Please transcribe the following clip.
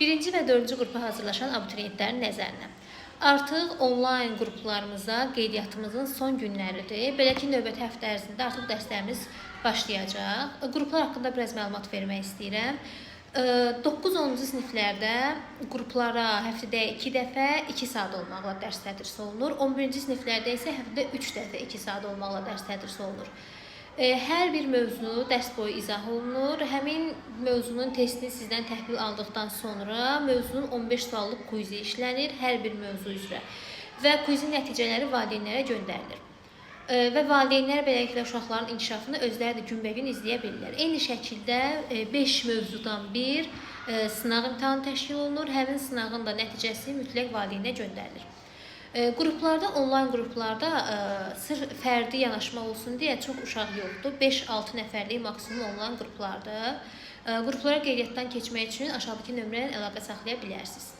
Birinci və dördüncü qrupa hazırlaşan abituriyentlərin nəzərinə. Artıq onlayn qruplarımıza qeydiyyatımızın son günləridir. Belə ki, növbəti həftə ərzində artıq dərslərimiz başlayacaq. Qruplar haqqında biraz məlumat vermək istəyirəm. 9-10-cu siniflərdə qruplara həftədə 2 dəfə 2 saat olmaqla dərs tədris olunur. 11-ci siniflərdə isə həftədə 3 dəfə 2 saat olmaqla dərs tədris olunur. Hər bir mövzu dərs boyu izah olunur. Həmin mövzunun testini sizdən təhvil aldıqdan sonra mövzunun 15 suallıq quizi işlənir hər bir mövzu üzrə və quizin nəticələri valideynlərə göndərilir. Və valideynlər beləliklə uşaqların inkişafını özləri də günbəgün izləyə bilirlər. Eyni şəkildə 5 mövzudan bir sınaq imtahanı təşkil olunur. Həmin sınağın da nəticəsi mütləq valideynə göndərilir. Qruplarda, onlayn qruplarda sırf fərdi yanaşma olsun deyə çox uşaq yoxdur. 5-6 nəfərlik maksimum onlayn qruplarda. Qruplara qeydiyyatdan keçmək üçün aşağıdakı nömrədən əlaqə saxlaya bilərsiniz.